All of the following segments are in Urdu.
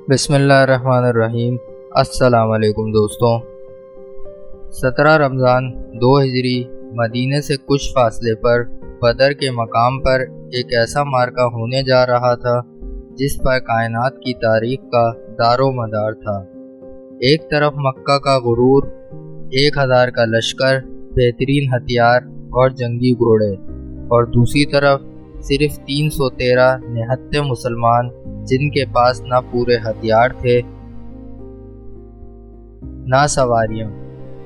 بسم اللہ الرحمن الرحیم۔ السلام علیکم دوستوں۔ 17 رمضان 2 ہجری مدینہ سے کچھ فاصلے پر بدر کے مقام پر ایک ایسا معرکہ ہونے جا رہا تھا جس پر کائنات کی تاریخ کا دار و مدار تھا۔ ایک طرف مکہ کا غرور، 1000 کا لشکر، بہترین ہتھیار اور جنگی گھوڑے، اور دوسری طرف صرف 313 نہتے مسلمان جن کے پاس نہ پورے ہتھیار تھے نہ سواریاں۔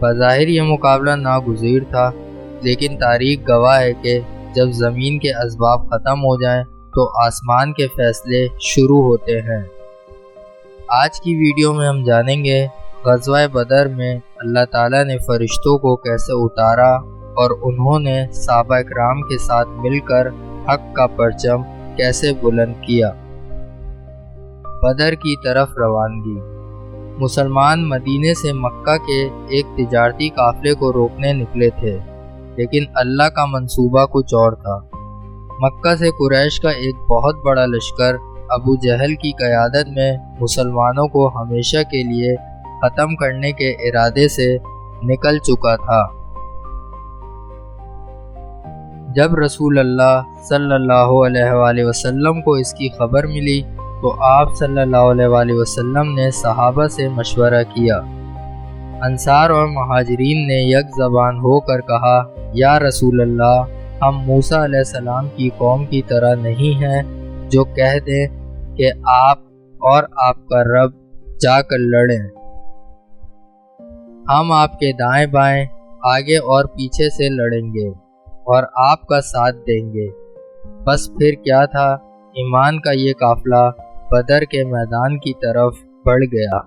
بظاہر یہ مقابلہ ناگزیر تھا، لیکن تاریخ گواہ ہے کہ جب زمین کے اسباب ختم ہو جائیں تو آسمان کے فیصلے شروع ہوتے ہیں۔ آج کی ویڈیو میں ہم جانیں گے غزوہ بدر میں اللہ تعالیٰ نے فرشتوں کو کیسے اتارا اور انہوں نے صحابہ کرام کے ساتھ مل کر حق کا پرچم کیسے بلند کیا۔ بدر کی طرف روانگی۔ مسلمان مدینے سے مکہ کے ایک تجارتی قافلے کو روکنے نکلے تھے، لیکن اللہ کا منصوبہ کچھ اور تھا۔ مکہ سے قریش کا ایک بہت بڑا لشکر ابو جہل کی قیادت میں مسلمانوں کو ہمیشہ کے لیے ختم کرنے کے ارادے سے نکل چکا تھا۔ جب رسول اللہ صلی اللہ علیہ وآلہ وسلم کو اس کی خبر ملی تو آپ صلی اللہ علیہ وآلہ وسلم نے صحابہ سے مشورہ کیا۔ انصار اور مہاجرین نے یک زبان ہو کر کہا، یا رسول اللہ، ہم موسیٰ علیہ السلام کی قوم کی طرح نہیں ہیں جو کہہ دیں کہ آپ اور آپ کا رب جا کر لڑیں۔ ہم آپ کے دائیں بائیں، آگے اور پیچھے سے لڑیں گے اور آپ کا ساتھ دیں گے۔ بس پھر کیا تھا، ایمان کا یہ قافلہ بدر کے میدان کی طرف بڑھ گیا۔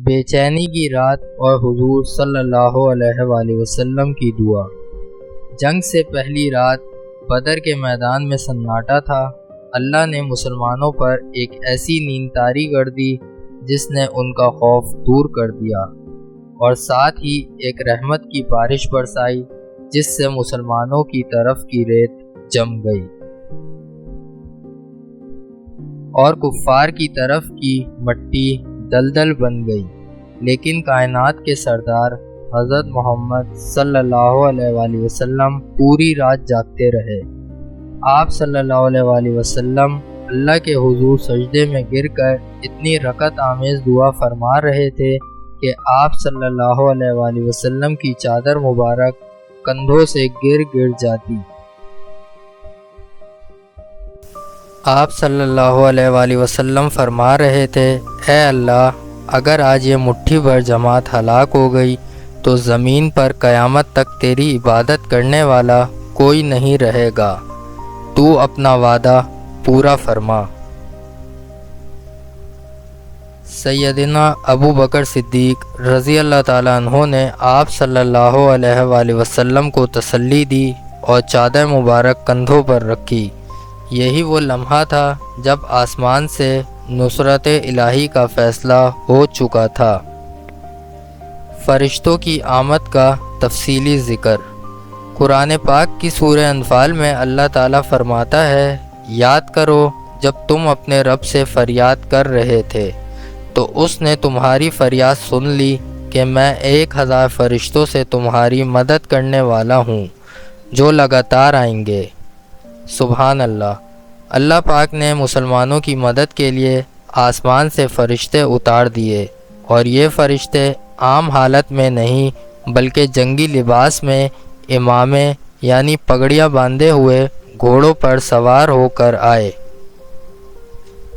بے چینی کی رات اور حضور صلی اللہ علیہ وآلہ وسلم کی دعا۔ جنگ سے پہلی رات بدر کے میدان میں سناٹا تھا۔ اللہ نے مسلمانوں پر ایک ایسی نیند طاری کر دی جس نے ان کا خوف دور کر دیا، اور ساتھ ہی ایک رحمت کی بارش برسائی جس سے مسلمانوں کی طرف کی ریت جم گئی اور کفار کی طرف کی مٹی دلدل بن گئی۔ لیکن کائنات کے سردار حضرت محمد صلی اللہ علیہ وآلہ وسلم پوری رات جاگتے رہے۔ آپ صلی اللہ علیہ وآلہ وسلم اللہ کے حضور سجدے میں گر کر اتنی رکعت آمیز دعا فرما رہے تھے کہ آپ صلی اللہ علیہ وآلہ وسلم کی چادر مبارک کندھوں سے گر جاتی۔ آپ صلی اللہ علیہ وآلہ وسلم فرما رہے تھے، اے اللہ، اگر آج یہ مٹھی بھر جماعت ہلاک ہو گئی تو زمین پر قیامت تک تیری عبادت کرنے والا کوئی نہیں رہے گا، تو اپنا وعدہ پورا فرما۔ سیدنا ابو بکر صدیق رضی اللہ تعالیٰ عنہ نے آپ صلی اللہ علیہ وآلہ وسلم کو تسلی دی اور چادر مبارک کندھوں پر رکھی۔ یہی وہ لمحہ تھا جب آسمان سے نصرت الہی کا فیصلہ ہو چکا تھا۔ فرشتوں کی آمد کا تفصیلی ذکر۔ قرآن پاک کی سورہ انفال میں اللہ تعالیٰ فرماتا ہے، یاد کرو جب تم اپنے رب سے فریاد کر رہے تھے تو اس نے تمہاری فریاد سن لی کہ میں 1000 فرشتوں سے تمہاری مدد کرنے والا ہوں جو لگاتار آئیں گے۔ سبحان اللہ۔ اللہ پاک نے مسلمانوں کی مدد کے لیے آسمان سے فرشتے اتار دیے، اور یہ فرشتے عام حالت میں نہیں بلکہ جنگی لباس میں، امامے یعنی پگڑیاں باندھے ہوئے گھوڑوں پر سوار ہو کر آئے۔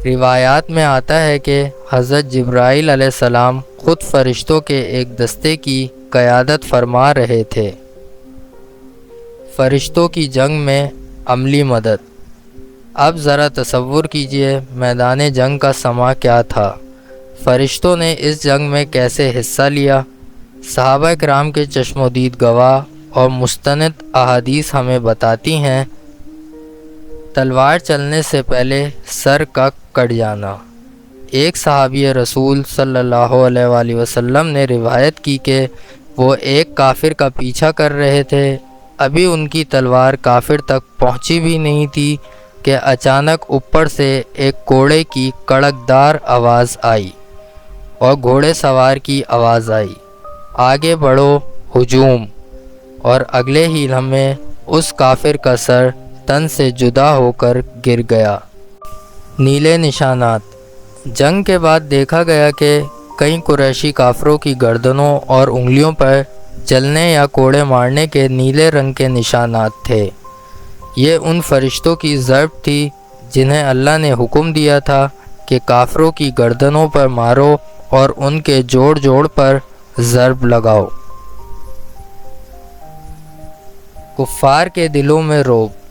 روایات میں آتا ہے کہ حضرت جبرائیل علیہ السلام خود فرشتوں کے ایک دستے کی قیادت فرما رہے تھے۔ فرشتوں کی جنگ میں عملی مدد۔ اب ذرا تصور کیجئے میدان جنگ کا سما کیا تھا۔ فرشتوں نے اس جنگ میں کیسے حصہ لیا؟ صحابہ کرام کے چشم و دید گواہ اور مستند احادیث ہمیں بتاتی ہیں۔ تلوار چلنے سے پہلے سر کا کٹ جانا۔ ایک صحابی رسول صلی اللہ علیہ وآلہ وسلم نے روایت کی کہ وہ ایک کافر کا پیچھا کر رہے تھے۔ ابھی ان کی تلوار کافر تک پہنچی بھی نہیں تھی کہ اچانک اوپر سے ایک کوڑے کی کڑکدار آواز آئی اور گھوڑے سوار کی آواز آئی، آگے بڑھو، ہجوم! اور اگلے ہی لمحے اس کافر کا سر تن سے جدا ہو کر گر گیا۔ نیلے نشانات۔ جنگ کے بعد دیکھا گیا کہ کئی قریشی کافروں کی گردنوں اور انگلیوں پر جلنے یا کوڑے مارنے کے نیلے رنگ کے نشانات تھے۔ یہ ان فرشتوں کی ضرب تھی جنہیں اللہ نے حکم دیا تھا کہ کافروں کی گردنوں پر مارو اور ان کے جوڑ جوڑ پر ضرب لگاؤ۔ کفار کے دلوں میں رعب۔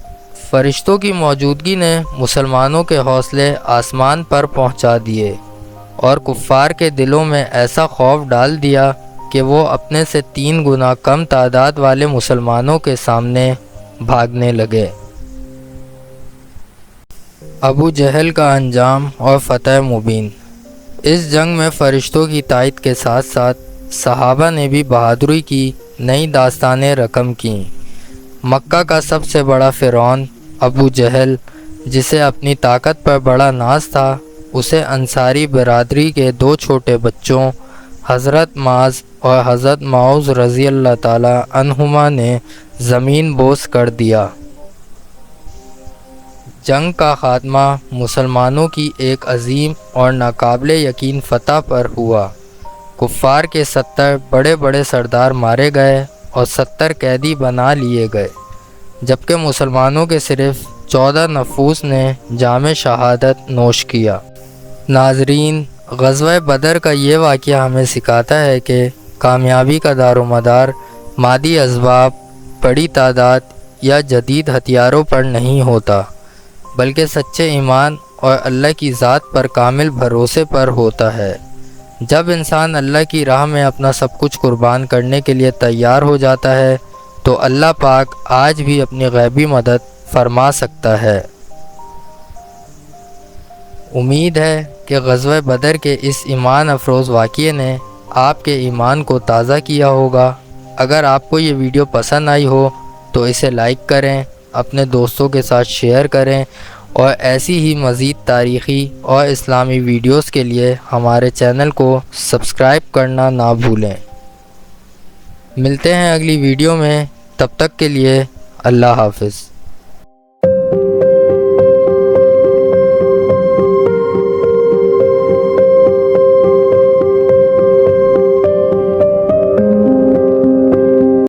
فرشتوں کی موجودگی نے مسلمانوں کے حوصلے آسمان پر پہنچا دیے اور کفار کے دلوں میں ایسا خوف ڈال دیا کہ وہ اپنے سے 3 گنا کم تعداد والے مسلمانوں کے سامنے بھاگنے لگے۔ ابو جہل کا انجام اور فتح مبین۔ اس جنگ میں فرشتوں کی تائید کے ساتھ ساتھ صحابہ نے بھی بہادری کی نئی داستانیں رقم کیں۔ مکہ کا سب سے بڑا فرعون ابو جہل، جسے اپنی طاقت پر بڑا ناز تھا، اسے انصاری برادری کے 2 چھوٹے بچوں حضرت معاذ اور حضرت معوذ رضی اللہ تعالی عنہما نے زمین بوس کر دیا۔ جنگ کا خاتمہ مسلمانوں کی ایک عظیم اور ناقابل یقین فتح پر ہوا۔ کفار کے 70 بڑے بڑے سردار مارے گئے اور 70 قیدی بنا لیے گئے، جبکہ مسلمانوں کے صرف 14 نفوس نے جام شہادت نوش کیا۔ ناظرین، غزوہ بدر کا یہ واقعہ ہمیں سکھاتا ہے کہ کامیابی کا دار و مدار مادی اسباب، بڑی تعداد یا جدید ہتھیاروں پر نہیں ہوتا، بلکہ سچے ایمان اور اللہ کی ذات پر کامل بھروسے پر ہوتا ہے۔ جب انسان اللہ کی راہ میں اپنا سب کچھ قربان کرنے کے لیے تیار ہو جاتا ہے تو اللہ پاک آج بھی اپنی غیبی مدد فرما سکتا ہے۔ امید ہے کہ غزوہ بدر کے اس ایمان افروز واقعے نے آپ کے ایمان کو تازہ کیا ہوگا۔ اگر آپ کو یہ ویڈیو پسند آئی ہو تو اسے لائک کریں، اپنے دوستوں کے ساتھ شیئر کریں اور ایسی ہی مزید تاریخی اور اسلامی ویڈیوز کے لیے ہمارے چینل کو سبسکرائب کرنا نہ بھولیں۔ ملتے ہیں اگلی ویڈیو میں، تب تک کے لیے اللہ حافظ۔